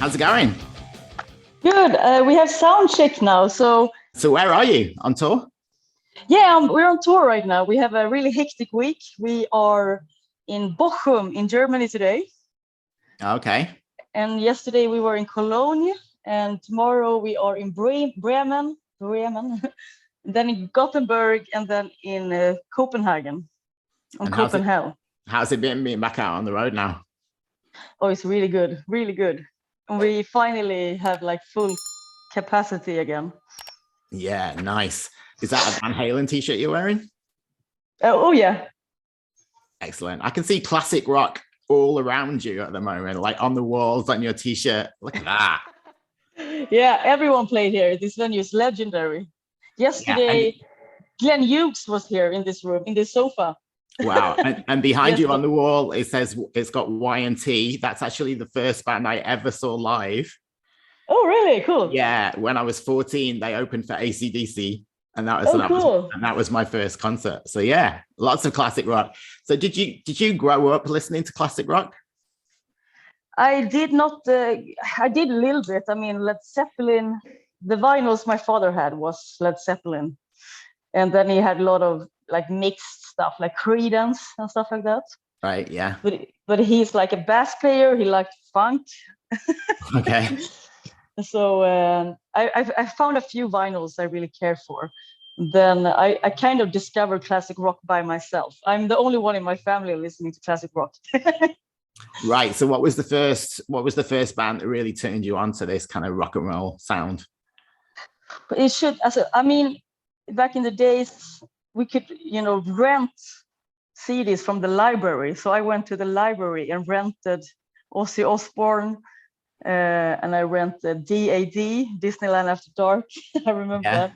How's it going? Good. We have sound check now. So where are you on tour? yeah, we're on tour right now. We have a really hectic week. We are in Bochum in Germany today. Okay. And yesterday we were in Cologne. And tomorrow we are in Bremen, then in Gothenburg, and then in Copenhagen, And Copenhagen. How's it been being back out on the road now? Oh, it's really good, really good. And we finally have like full capacity again. Yeah, nice. Is that a Van Halen t-shirt you're wearing? Oh yeah. Excellent. I can see classic rock all around you at the moment, like on the walls, on your t-shirt. Look at that. Yeah, everyone played here. This venue is legendary. Yesterday, Glenn Hughes was here in this room, in this sofa. Wow. And behind you on the wall, it says it's got Y&T. That's actually the first band I ever saw live. Oh, really? Cool. Yeah. When I was 14, they opened for AC/DC. And that was my first concert. So yeah, lots of classic rock. So did you grow up listening to classic rock? I did not. I did a little bit. I mean, Led Zeppelin. The vinyls my father had was Led Zeppelin, and then he had a lot of like mixed stuff, like Creedence and stuff like that. Right. Yeah. But he's like a bass player. He liked funk. Okay. So I found a few vinyls I really care for. Then I kind of discovered classic rock by myself. I'm the only one in my family listening to classic rock. Right. So what was the first band that really turned you on to this kind of rock and roll sound? I mean, back in the days, we could, rent CDs from the library. So I went to the library and rented Ozzy Osbourne, and I rented DAD, Disneyland After Dark. I remember that.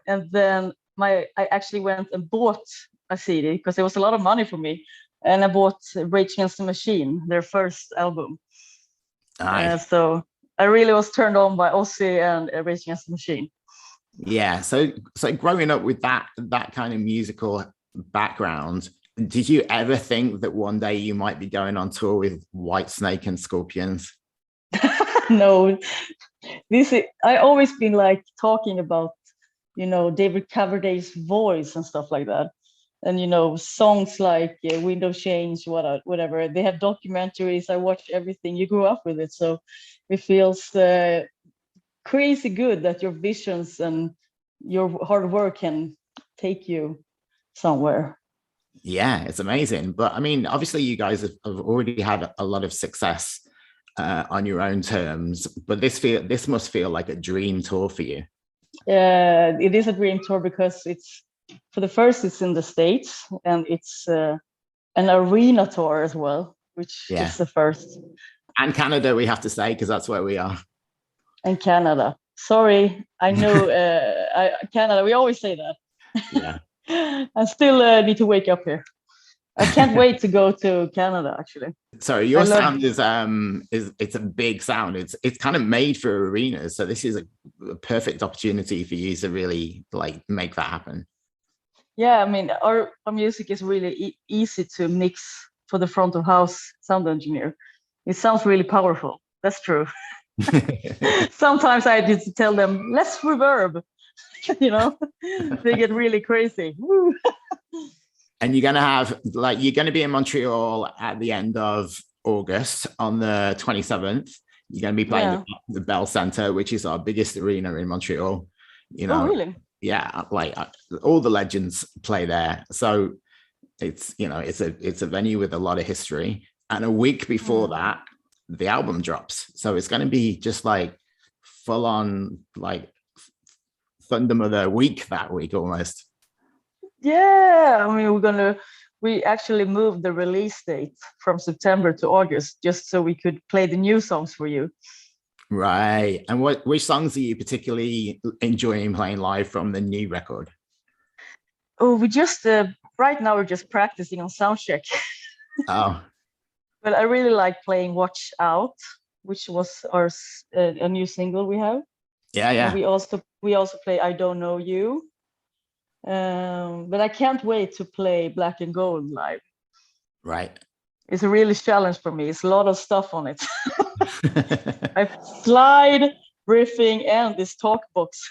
And then I actually went and bought a CD because there was a lot of money for me. And I bought Rage Against the Machine, their first album. So I really was turned on by Ozzy and Rage Against the Machine. Yeah. So growing up with that kind of musical background, did you ever think that one day you might be going on tour with Whitesnake and Scorpions? No, I always been like talking about, David Coverdale's voice and stuff like that. And, songs like Window Change, whatever. They have documentaries. I watch everything. You grew up with it. So it feels crazy good that your visions and your hard work can take you somewhere. Yeah, it's amazing. But I mean, obviously you guys have already had a lot of success on your own terms, but this must feel like a dream tour for you. It is a dream tour because it's in the States, and it's an arena tour as well, which is the first. And Canada, we have to say, because that's where we are. And Canada. Sorry, I know Canada. We always say that. Yeah. I still need to wake up here. I can't wait to go to Canada, actually. So your sound is it's a big sound. It's kind of made for arenas. So this is a perfect opportunity for you to really like make that happen. Yeah, I mean, our music is really easy to mix for the front of house sound engineer. It sounds really powerful. That's true. Sometimes I need to tell them less reverb. They get really crazy. And you're gonna be in Montreal at the end of August on the 27th. You're gonna be playing the Bell Center, which is our biggest arena in Montreal. Oh, really? Yeah, like all the legends play there. So it's a venue with a lot of history. And a week before that, the album drops. So it's going to be just like full on like Thundermother week that week almost. Yeah, I mean, we actually moved the release date from September to August just so we could play the new songs for you. Right. And which songs are you particularly enjoying playing live from the new record? Oh, we just right now we're just practicing on soundcheck. Oh. But I really like playing Watch Out, which was a new single we have. Yeah, yeah. And we also play I Don't Know You. But I can't wait to play Black and Gold live. Right. It's a really challenge for me. It's a lot of stuff on it. I slide, riffing, and this talk box.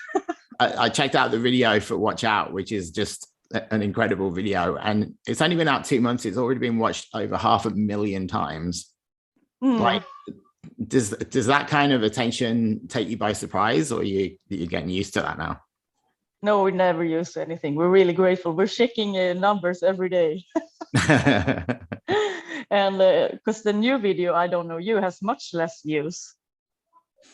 I checked out the video for Watch Out, which is just an incredible video. And it's only been out 2 months. It's already been watched over 500,000 times. Like, does that kind of attention take you by surprise, or you're getting used to that now? No, we never used to anything. We're really grateful. We're checking numbers every day. And because the new video, I Don't Know You, has much less views.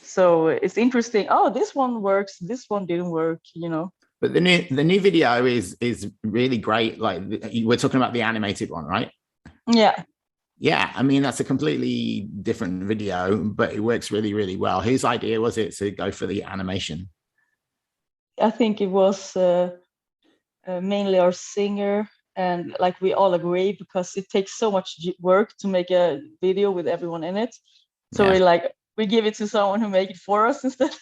So it's interesting. Oh, this one works. This one didn't work, you know. But the new video is really great. Like, we're talking about the animated one, right? Yeah. Yeah, I mean, that's a completely different video, but it works really, really well. Whose idea was it to go for the animation? I think it was mainly our singer, and like we all agree, because it takes so much work to make a video with everyone in it. So we give it to someone who make it for us instead.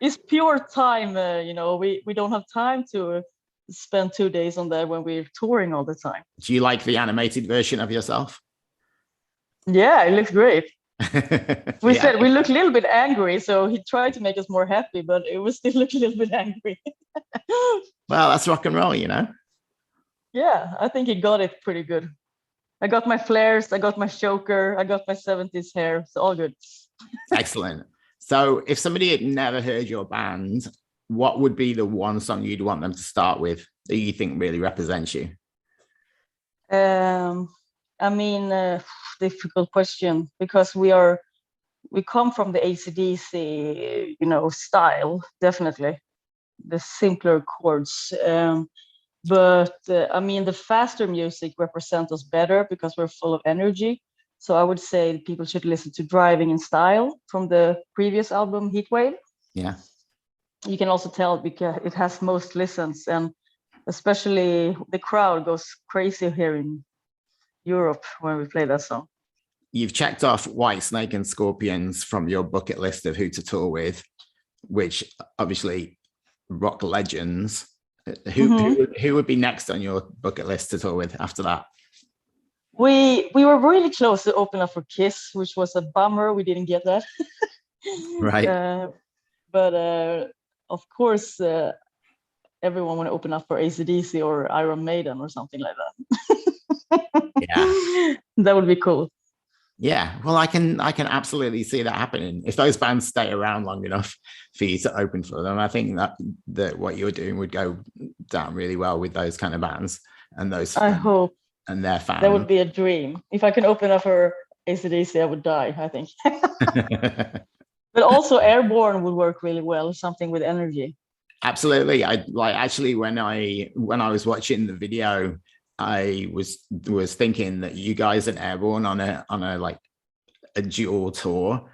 It's pure time, you know. We don't have time to spend 2 days on that when we're touring all the time. Do you like the animated version of yourself? Yeah, it looks great. We said we look a little bit angry, so he tried to make us more happy, but it was still look a little bit angry. Well, that's rock and roll, you know. Yeah, I think he got it pretty good. I got my flares, I got my choker, I got my 70s hair. It's all good. Excellent. So if somebody had never heard your band, what would be the one song you'd want them to start with that you think really represents you? I mean, difficult question, because we come from the AC/DC, you know, style, definitely the simpler chords. But I mean, the faster music represents us better because we're full of energy. So I would say people should listen to Driving in Style from the previous album, Heatwave. Yeah. You can also tell because it has most listens, and especially the crowd goes crazy here in Europe when we play that song. You've checked off Whitesnake and Scorpions from your bucket list of who to tour with, which obviously rock legends. Who would be next on your bucket list to tour with after that? We were really close to open up for Kiss, which was a bummer. We didn't get that. Right. But of course, everyone want to open up for AC/DC or Iron Maiden or something like that. Yeah, that would be cool. Yeah, well, I can absolutely see that happening if those bands stay around long enough for you to open for them. I think that what you're doing would go down really well with those kind of bands and those. I hope. And their fans. That would be a dream. If I can open up for AC/DC, I would die, I think. But also Airborne would work really well, something with energy. Absolutely. I like actually when I was watching the video, I was thinking that you guys and Airborne on a like a dual tour,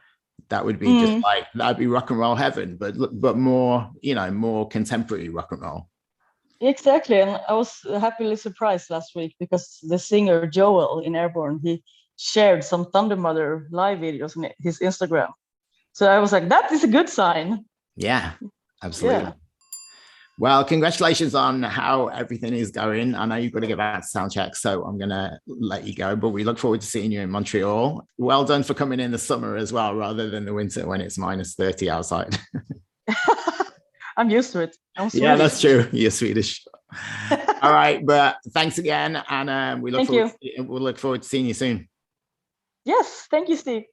that would be just like, that'd be rock and roll heaven, but more, you know, more contemporary rock and roll. Exactly. And I was happily surprised last week because the singer Joel in Airborne, he shared some Thundermother live videos on his Instagram. So I was like, that is a good sign. Yeah, absolutely. Yeah. Well, congratulations on how everything is going. I know you've got to get back to sound check, so I'm going to let you go, but we look forward to seeing you in Montreal. Well done for coming in the summer as well, rather than the winter when it's minus 30 outside. I'm used to it. Yeah, that's true. You're Swedish. All right, but thanks again, and we'll look forward to seeing you soon. Yes, thank you, Steve.